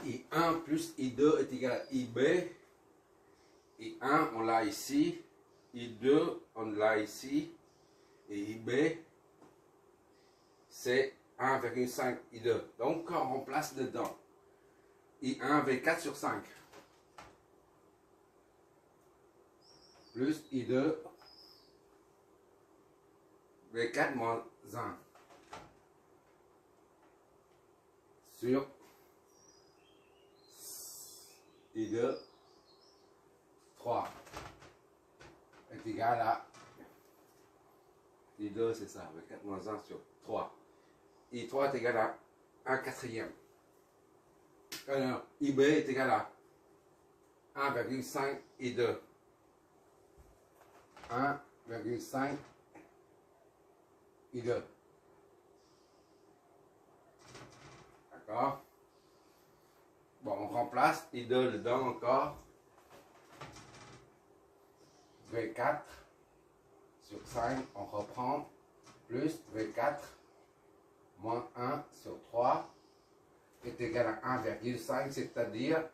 I1 plus I2 est égal à IB. I1, on l'a ici. I2, on l'a ici. Et IB, c'est 1,5 I2. Donc, on remplace dedans. I1 V4 sur 5. Plus I2 V4 moins 1. Sur I2 3 est égal à I2, c'est ça, V4 moins 1 sur 3. I3 est égal à 1 quatrième. Alors, IB est égal à 1,5 I2. 1,5 I2. D'accord? Bon, on remplace I2 dedans encore. V4 sur 5, on reprend. Plus V4 moins 1 sur 3 est égal à 1,5, c'est-à-dire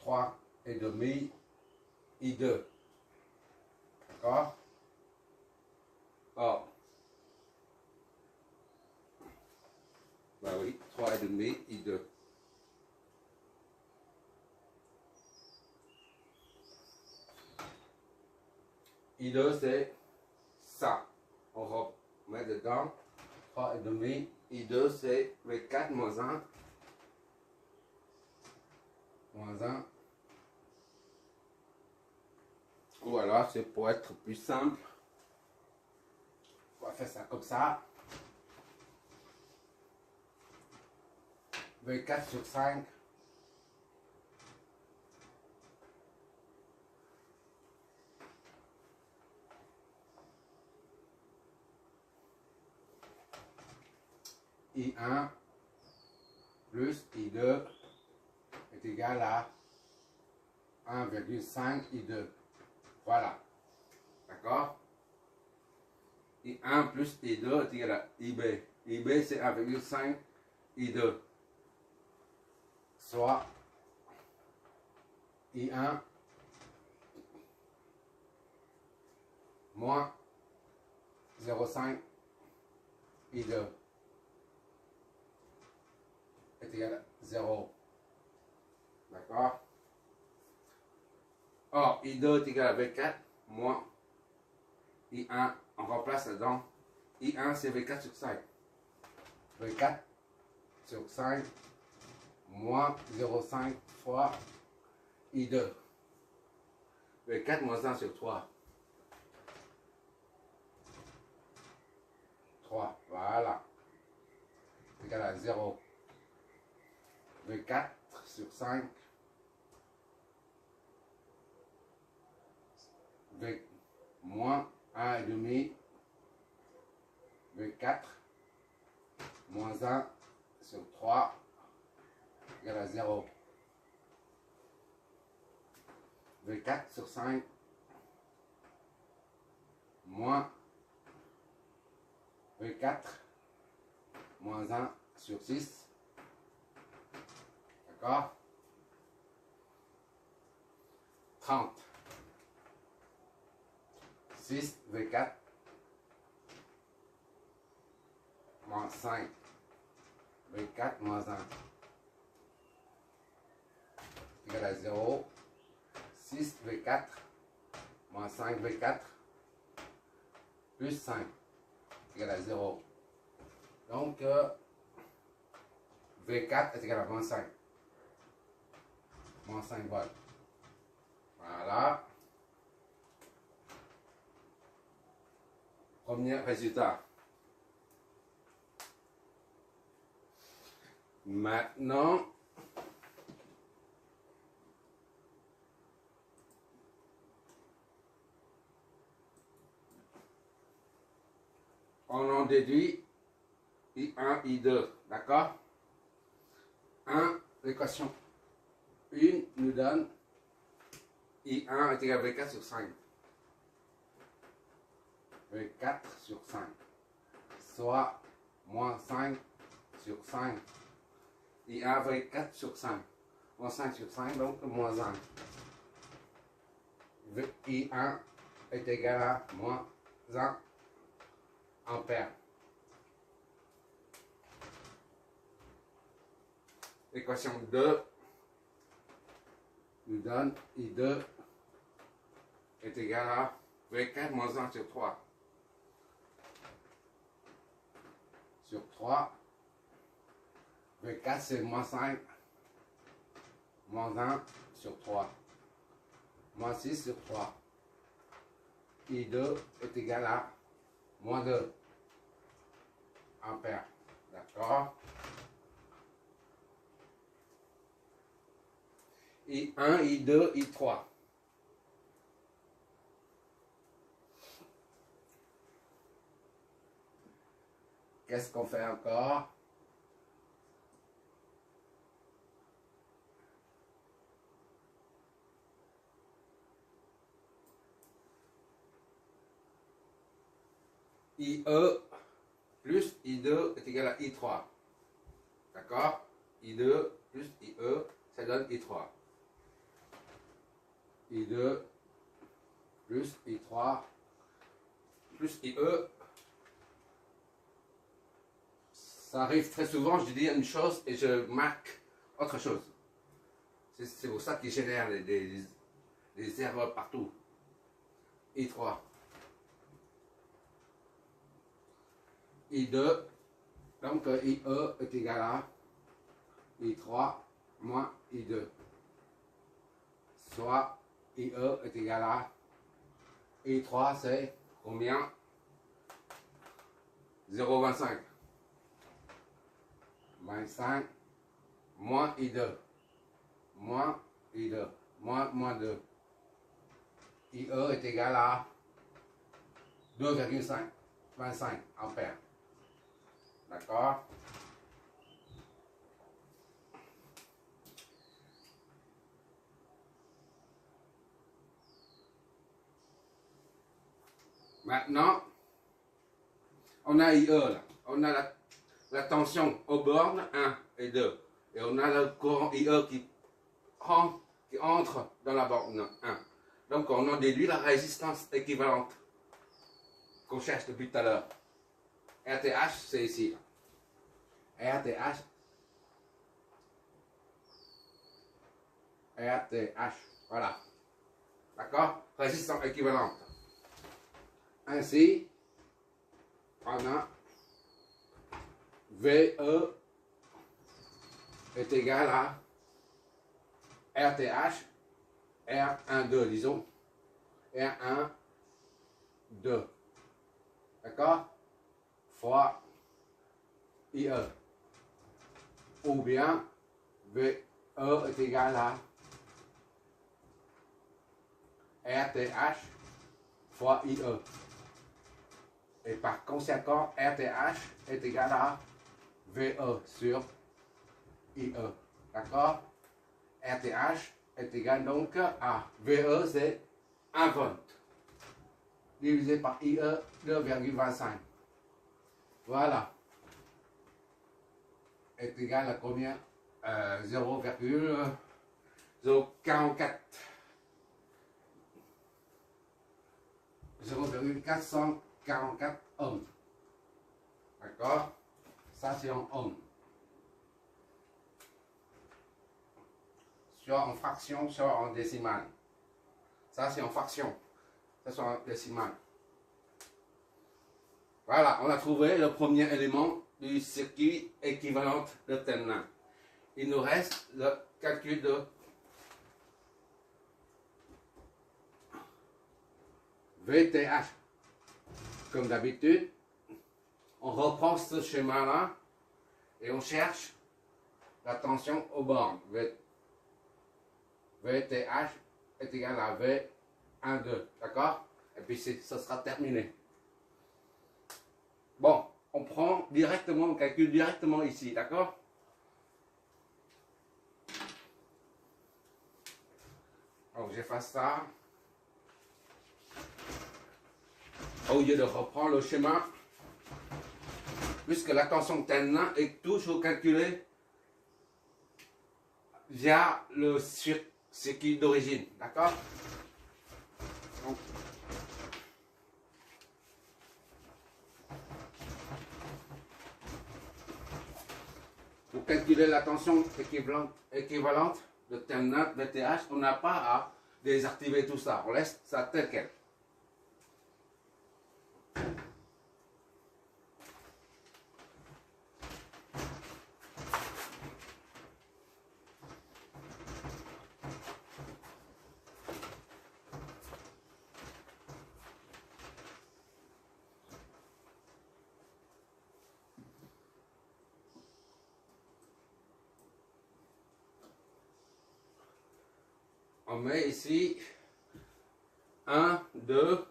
3,5 I2. D'accord? Or, bah oui, 3,5 I2. I2, c'est ça. On remet dedans 3,5. I2, c'est V4 moins 1. Moins 1. Voilà, c'est pour être plus simple. On va faire ça comme ça. V4 sur 5. I1 plus I2 est égal à 1,5 I2. Voilà. D'accord? I1 plus I2 est égal à IB. IB, c'est 1,5 I2. Soit I1 moins 0,5 I2 est égal à 0. D'accord? Or, I2 est égal à V4 moins I1, on remplace dedans. I1, c'est V4 sur 5. V4 sur 5 moins 0,5 fois I2. V4 moins 1 sur 3. 3, voilà. Égal à 0. V4 sur 5. V moins 1,5. V4 moins 1 sur 3 égale à 0. V4 sur 5 moins V4 moins 1 sur 6. D'accord? 30. 6 V4 moins 5 V4 moins 1 égale à 0. 6 V4 moins 5 V4 plus 5 égale à 0. Donc, V4 est égal à moins 5. Moins 5 volts. Voilà. Premier résultat. Maintenant, on en déduit I1, I2, d'accord? 1, l'équation 1 nous donne I1 est égal à V4 sur 5. V4 sur 5. Soit moins 5 sur 5. I1 va être 4 sur 5. Moins 5 sur 5, donc moins 1. I1 est égal à moins 1 ampère. Équation 2 nous donne I2 est égal à V4 moins 1 sur 3. Sur 3. V4 c'est moins 5. Moins 1 sur 3. Moins 6 sur 3. I2 est égal à moins 2 ampères. D'accord? I1, I2, I3. Qu'est-ce qu'on fait encore? IE plus I2 est égal à I3. D'accord? I2 plus IE, ça donne I3. I2 plus I3 plus IE. Ça arrive très souvent, je dis une chose et je marque autre chose. C'est pour ça qu'il génère des erreurs partout. I3. I2, donc IE est égal à I3 moins I2. Soit IE est égal à I3, c'est combien? 0,25. 25 moins I2. Moins I2. Moins 2. IE est égal à 2,5. 25 ampères. D'accord? Maintenant, on a IE là. On a la tension aux bornes 1 et 2. Et on a le courant IE qui entre dans la borne 1. Donc on en déduit la résistance équivalente qu'on cherche depuis tout à l'heure. RTH, c'est ici. RTH. RTH. Voilà. D'accord? Résistance équivalente. Ainsi, on a VE est égal à RTH, R12, disons, R1, 2. D'accord? Fois IE. Ou bien VE est égal à RTH fois IE. Et par conséquent, RTH est égal à VE sur IE. D'accord? RTH est égal donc à VE, c'est 1 volt. Divisé par IE, 2,25. Voilà. Est égal à combien? 0,044. 0,444 ohms. D'accord? Ça c'est en ohms. Soit en fraction, soit en décimale. Ça c'est en fraction. Ça c'est en décimale. Voilà, on a trouvé le premier élément du circuit équivalent de Thevenin. Il nous reste le calcul de VTH. Comme d'habitude, on reprend ce schéma-là et on cherche la tension aux bornes. VTH est égal à V12, d'accord? Et puis ça sera terminé. Bon, on prend directement, on calcule directement ici, d'accord? Donc j'efface ça. Au lieu de reprendre le schéma, puisque la tension Thevenin est toujours calculée via le circuit d'origine. D'accord? Donc, pour calculer la tension équivalente de terminal VTH, on n'a pas à désactiver tout ça. On laisse ça tel quel. On met ici 1, 2,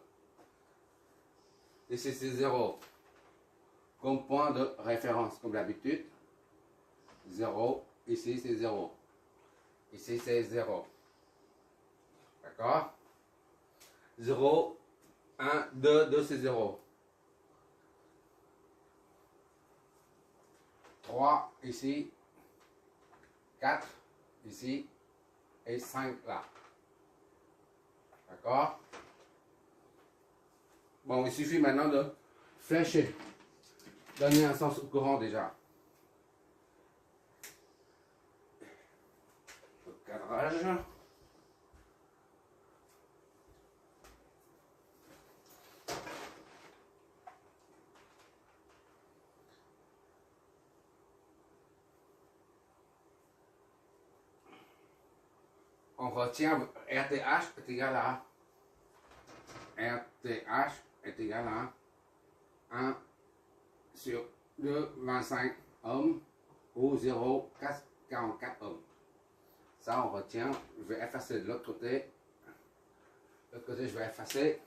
ici c'est 0. Comme point de référence, comme d'habitude. 0, ici c'est 0. Ici c'est 0. D'accord? 0, 1, 2, 2 c'est 0. 3 ici. 4 ici. Et 5 là. D'accord? Bon, il suffit maintenant de flécher. Donner un sens au courant déjà. Le cadrage. On retient RTH est égal à RTH est égal à 1 sur 2,25 ohms ou 0,44 ohms. Ça, on retient. Je vais effacer de l'autre côté. De l'autre côté, je vais effacer.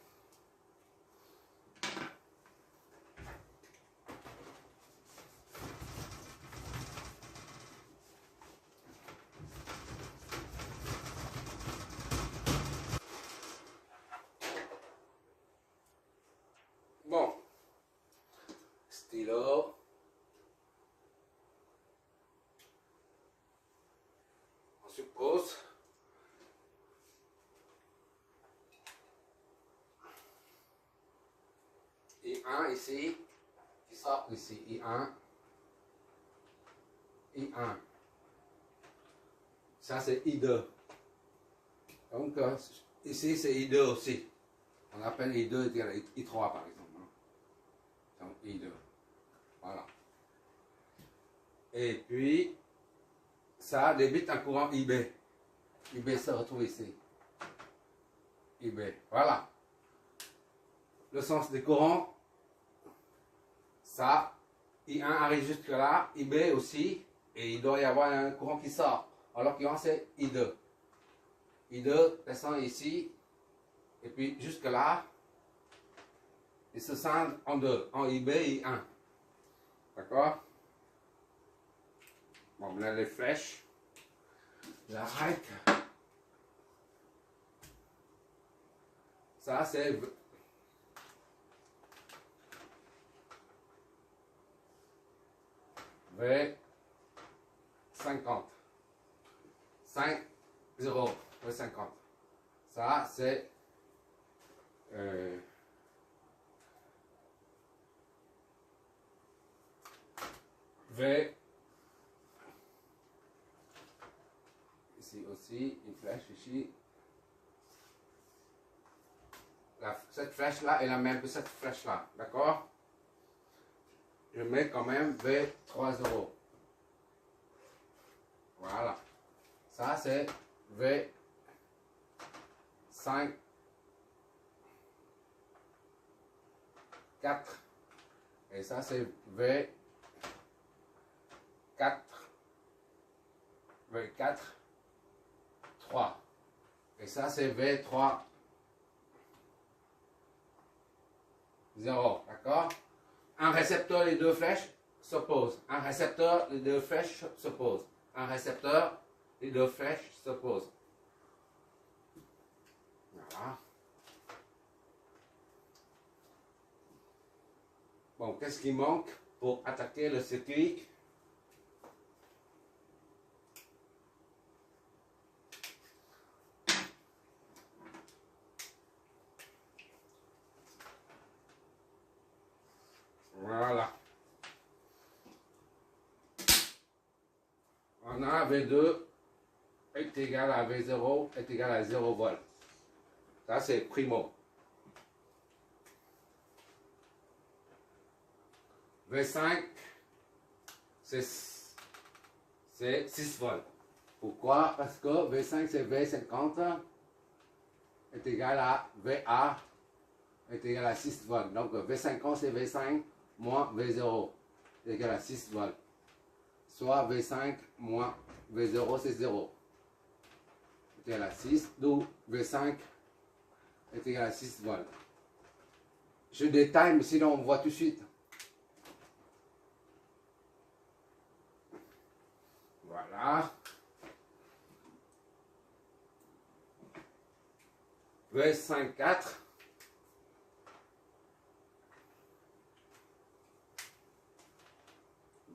Bon. Stylo. On suppose. I1 ici. Qui sort ici. I1. I1. Ça, c'est I2. Donc, ici, c'est I2 aussi. On appelle I2 I3 par exemple. Donc, I2. Voilà. Et puis, ça débite un courant IB. IB se retrouve ici. IB. Voilà. Le sens des courants, ça, I1 arrive jusque là, IB aussi, et il doit y avoir un courant qui sort. Alors qu'il y a c'est I2. I2 descend ici, et puis jusque là, il se scinde en deux, en IB et I1. D'accord? Bon, là les flèches, la règle, ça c'est V50. 5, 0, V50. Ça c'est V. Ici aussi, une flèche ici. Cette flèche-là est la même que cette flèche-là. D'accord? Je mets quand même V30. Voilà. Ça, c'est V5, 4. Et ça, c'est V4, V4, 3. Et ça, c'est V3, 0. D'accord? Un récepteur, les deux flèches s'opposent. Un récepteur, les deux flèches s'opposent. Un récepteur, les deux flèches s'opposent. Voilà. Bon, qu'est-ce qui manque pour attaquer le circuit? Maintenant, V2 est égal à V0 est égal à 0 volts. Ça, c'est primo. V5, c'est 6 volts. Pourquoi? Parce que V5, c'est V50 est égal à VA est égal à 6 volts. Donc, V50, c'est V5 moins V0 est égal à 6 volts. Soit V5 moins V0, c'est 0. Est égal à 6, d'où V5 est égal à 6 volts. Je détaille, mais sinon on voit tout de suite. Voilà. V5, 4.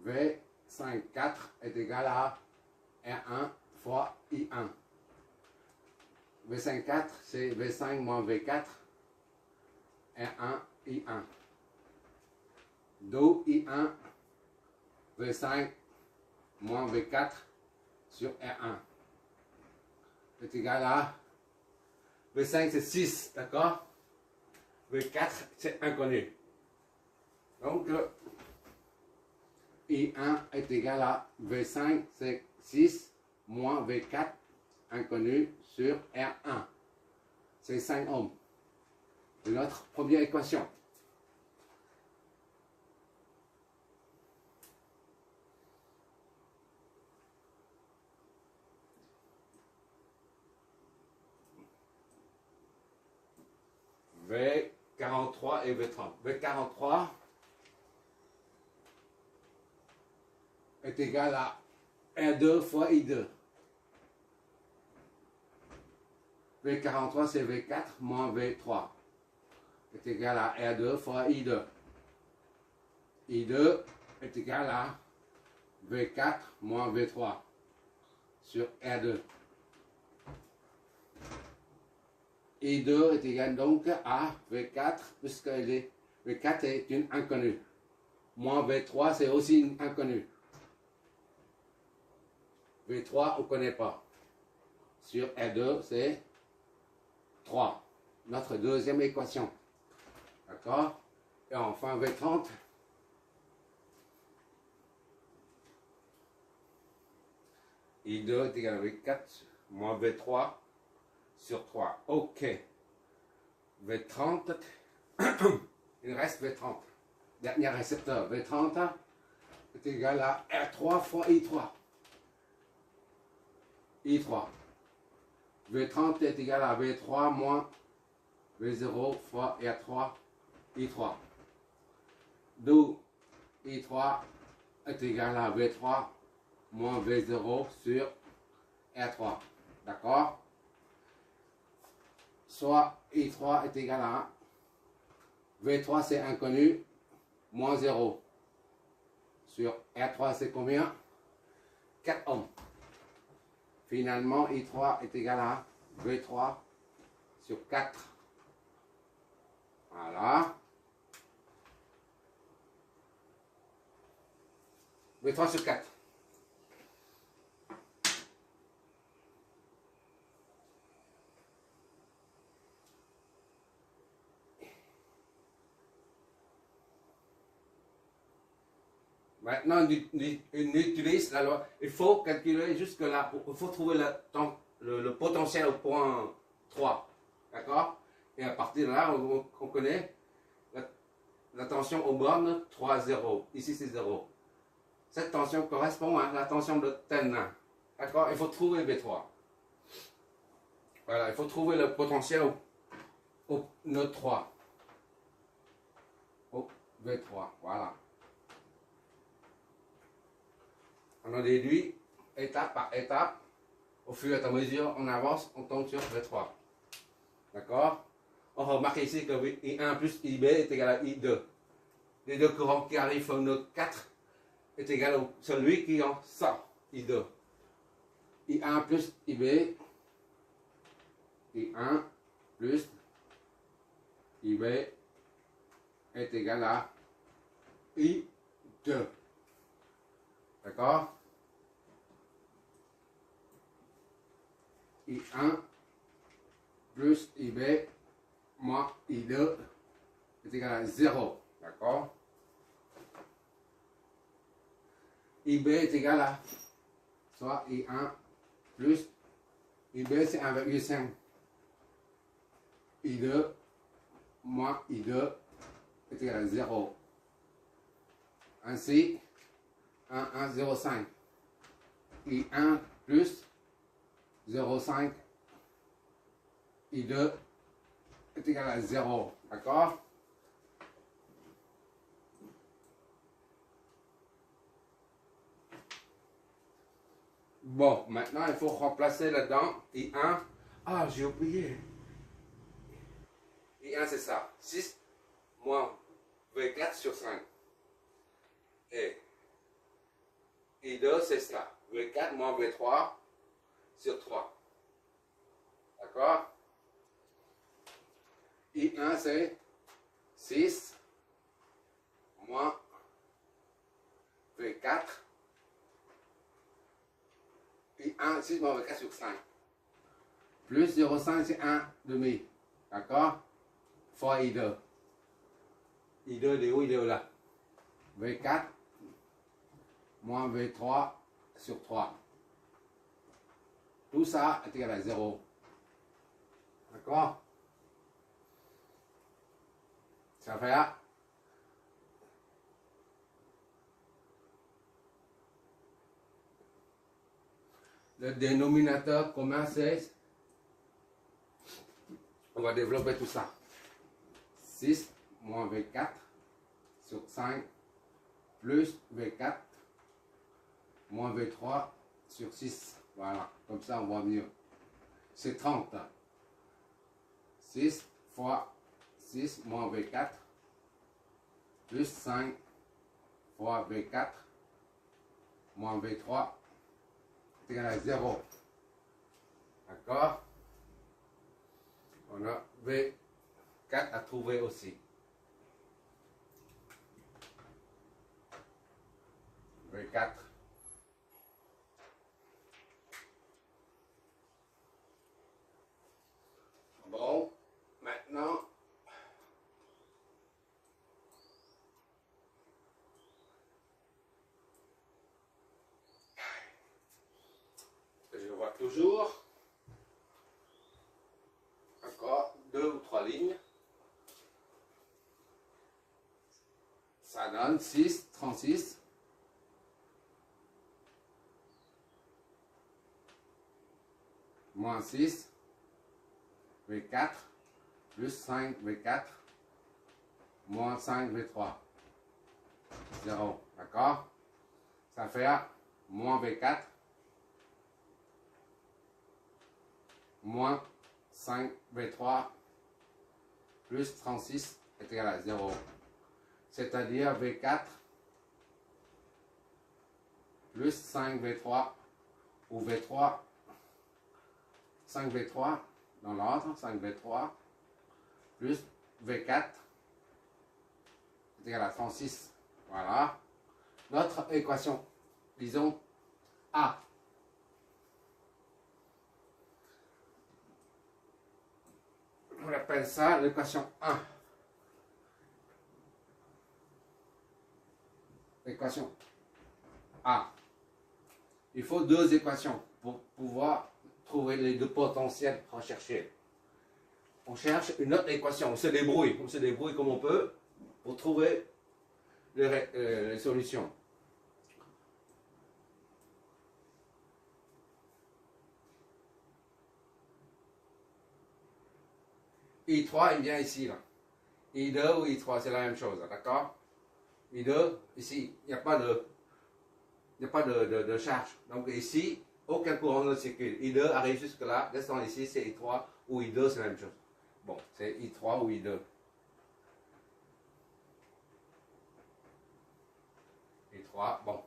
V5, 4 est égal à R1 fois I1. V5, 4, c'est V5 moins V4, R1, I1. D'où I1, V5 moins V4 sur R1 est égal à V5 c'est 6, d'accord? V4 c'est inconnu. Donc I1 est égal à V5 c'est 6 moins V4 inconnu sur R1. C'est 5 ohms. C'est notre première équation. V43 et V30. V43 est égal à R2 fois I2. V43 c'est V4 moins V3 est égal à R2 fois I2. I2 est égal à V4 moins V3 sur R2. I2 est égal donc à V4 puisque V4 est une inconnue. Moins V3 c'est aussi une inconnue. V3 on ne connaît pas. Sur R2 c'est 3. Notre deuxième équation. D'accord? Et enfin V30. I2 est égal à V4 moins V3 sur 3. OK. V30. Il reste V30. Dernier récepteur. V30 est égal à R3 fois I3. I3. V30 est égal à V3 moins V0 fois R3 I3. D'où I3 est égal à V3 moins V0 sur R3. D'accord? Soit I3 est égal à V3 c'est inconnu, moins 0. Sur R3 c'est combien? 4 ohms. Finalement, I3 est égal à V3 sur 4. Voilà. V3 sur 4. Maintenant, on utilise la loi. Il faut calculer jusque là. Il faut trouver le potentiel au point 3. D'accord? Et à partir de là, on connaît la tension aux bornes 3, 0. Ici, c'est 0. Cette tension correspond à la tension de TN1. D'accord? Il faut trouver V3. Voilà, il faut trouver le potentiel au nœud 3. Au V3. Voilà. On a déduit étape par étape. Au fur et à mesure, on avance, on tombe sur V3. D'accord? On remarque ici que I1 plus IB est égal à I2. Les deux courants qui arrivent au nœud 4 est égal à celui qui en sort, I2. I1 plus IB, I1 plus IB est égal à I2. D'accord? I1 plus IB moins I2 est égal à 0. D'accord? IB est égal à soit I1 plus IB c'est 1,5. I2 moins I2 est égal à 0. Ainsi, 1,5. I1 plus 0,5 I2 est égal à 0. D'accord? Bon, maintenant il faut remplacer là-dedans I1. Ah, j'ai oublié. I1 c'est ça. 6 moins V4 sur 5. Et I2 c'est ça. V4 moins V3 sur 3. D'accord? I1 c'est 6 moins V4. I1, 6 moins V4 sur 5. Plus 0,5 c'est 1 demi. D'accord? Fois I2. I2 il est où? Il est là. V4 moins V3 sur 3. Tout ça est égal à 0. D'accord? Ça fait là. Le dénominateur commun c'est, on va développer tout ça. 6 moins V4 sur 5 plus V4 moins V3 sur 6. Voilà, comme ça on voit mieux. C'est 30. 6 fois 6 moins V4 plus 5 fois V4 moins V3 est égal à 0. D'accord? On a V4 à trouver aussi. V4. Bon, maintenant, je vois toujours encore 2 ou 3 lignes. Ça donne 6, 36. Moins 6, V4, plus 5, V4, moins 5, V3. 0. D'accord? Ça fait moins V4, moins 5, V3, plus 36 est égal à 0. C'est-à-dire V4 plus 5 V3 ou V3, 5 V3 dans l'ordre, 5 V3 plus V4 est égal à 36. Voilà. Notre équation, disons A. On appelle ça l'équation 1. Équation A. Il faut deux équations pour pouvoir trouver les deux potentiels recherchés. On cherche une autre équation, on se débrouille comme on peut pour trouver les solutions. I3 il vient ici, là. I2 ou I3, c'est la même chose, d'accord? I2, ici, il n'y a pas de charge. Donc ici, aucun courant ne circule. I2 arrive jusque là, descend ici, c'est I3 ou I2, c'est la même chose. Bon, c'est I3 ou I2. I3, bon.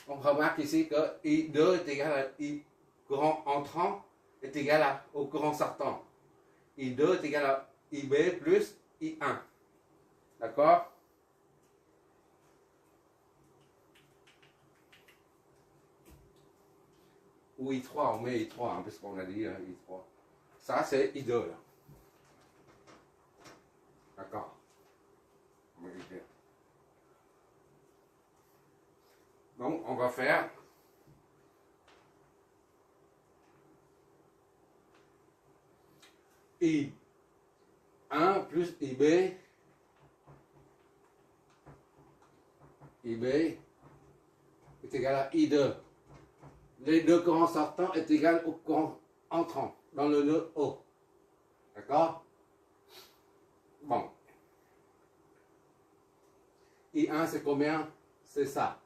On remarque ici que I2 est égal à I, courant entrant est égal au courant sortant. I2 est égal à IB plus I1. D'accord? ou I3, on met I3, hein, parce qu'on a dit I3. Ça, c'est I2, là. D'accord. On va écrire. Donc, on va faire I1 plus IB. IB est égal à I2. Les deux courants sortants est égal au courant entrant dans le nœud O. D'accord? Bon. I1 c'est combien? C'est ça.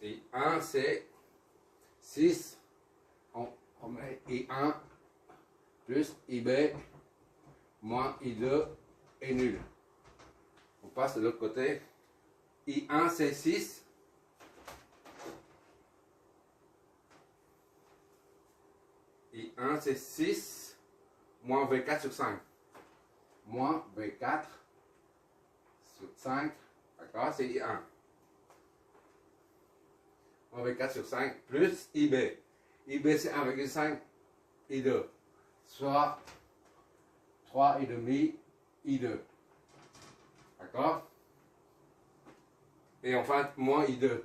I1 c'est 6. On met I1 plus IB moins I2 est nul. On passe de l'autre côté. I1 c'est 6. I1 c'est 6 moins V4 sur 5. Moins V4 sur 5. D'accord, c'est I1. Moins V4 sur 5 plus IB. IB c'est 1,5 I2. Soit 3,5 I2. D'accord? Et enfin, moins I2.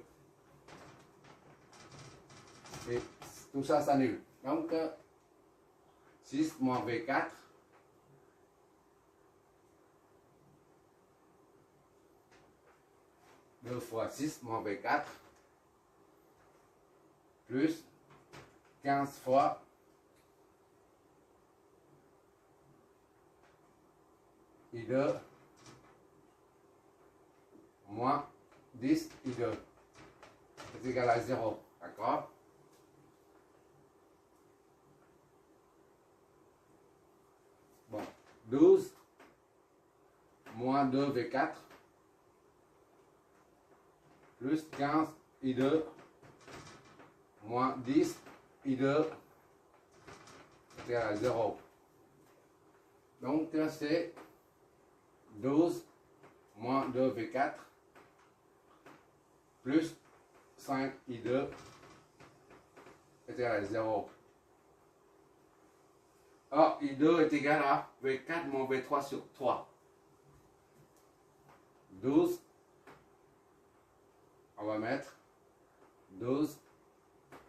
Et tout ça s'annule. Donc, 6 moins V4. Deux fois 6 moins V4. Plus 15 fois I2 moins 10 I2 est égal à 0. D'accord? Bon, 12 moins 2 V4 plus 15 I2 moins 10 I2 est égal à 0. Donc c'est 12 moins 2 V4 plus 5 I2 est égal à 0. Or, I2 est égal à V4 moins V3 sur 3. 12, on va mettre 12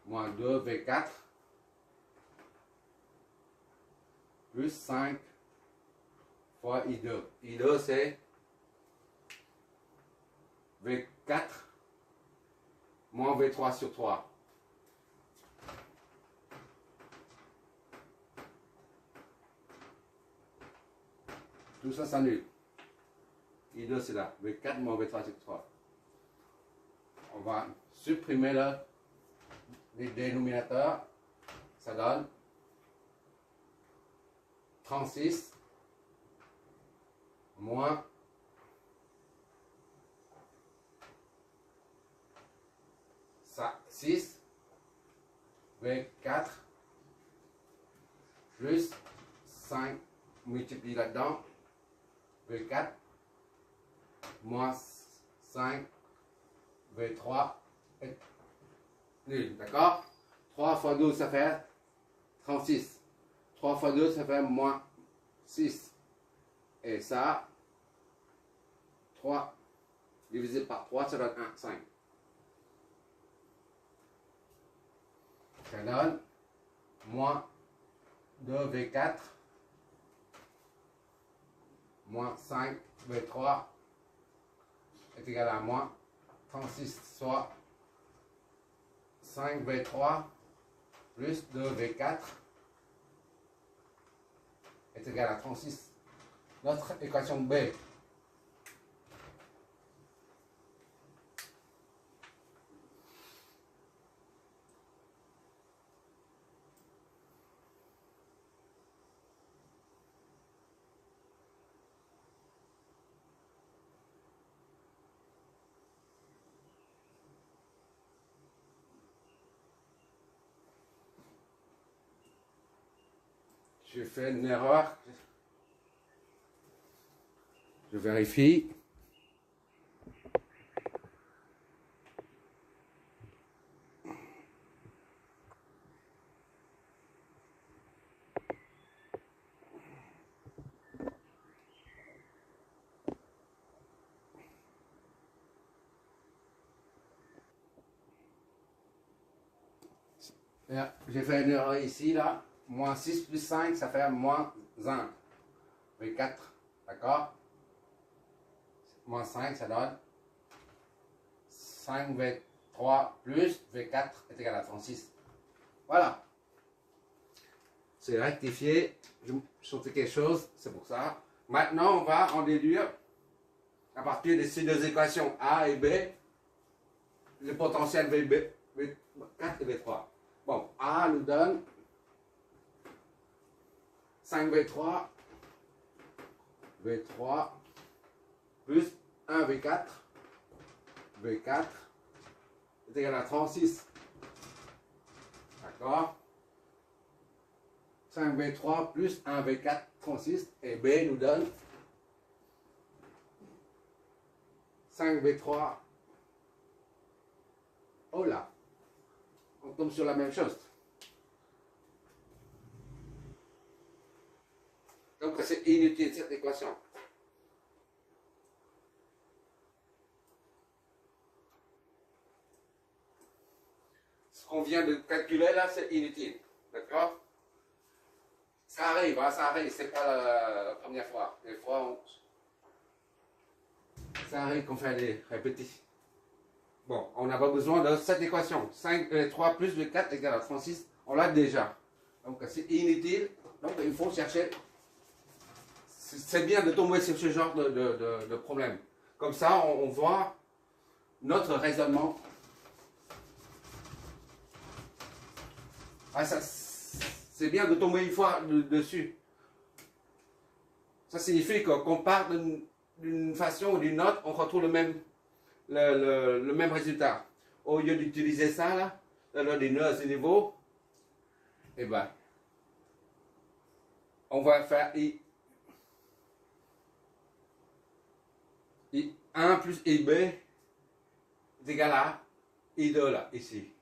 moins 2 V4 plus 5 fois I2. I2 c'est V4 moins V3 sur 3. Tout ça s'annule. I2 c'est là. V4 moins V3 sur 3. On va supprimer les dénominateurs. Ça donne 36 moins 6 V4 plus 5 multiplié là-dedans V4 moins 5 V3 est nul, d'accord? 3 fois 12 ça fait 36. 3 fois 2 ça fait moins 6. Et ça, 3 divisé par 3 ça donne 1, 5. Ça donne moins 2V4 moins 5 V3 est égal à moins 36, soit 5 V3 plus 2 V4 est égal à 36. Notre équation B. J'ai fait une erreur. Je vérifie. J'ai fait une erreur ici, là. Moins 6 plus 5, ça fait moins 1. V4, d'accord? Moins 5, ça donne 5 V3 plus V4 est égal à 36. Voilà. C'est rectifié. Je sauté quelque chose, c'est pour ça. Maintenant, on va en déduire à partir de ces deux équations A et B le potentiel V4 et V3. Bon, A nous donne 5V3 V3 plus 1 V4 V4 est égal à 36. D'accord? 5V3 plus 1 V4, 36. Et B nous donne 5V3. Oh là! On tombe sur la même chose. Donc c'est inutile cette équation. Ce qu'on vient de calculer là, c'est inutile. D'accord? Ça arrive, hein, ça arrive, c'est pas la première fois. Des fois, ça arrive qu'on fait des répétitions. Bon, on n'a pas besoin de cette équation. 3 plus le 4 égale à 36, on l'a déjà. Donc c'est inutile. Donc il faut chercher. C'est bien de tomber sur ce genre de problème. Comme ça, on voit notre raisonnement. Ah, c'est bien de tomber une fois dessus. Ça signifie qu'on part d'une façon ou d'une autre, on retrouve le même résultat. Au lieu d'utiliser ça, là, des nœuds à ce niveau, eh ben, on va faire I1 plus IB est égal à I2 là, ici.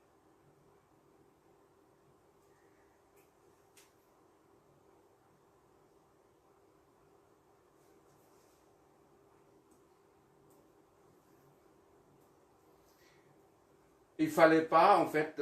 Il ne fallait pas en fait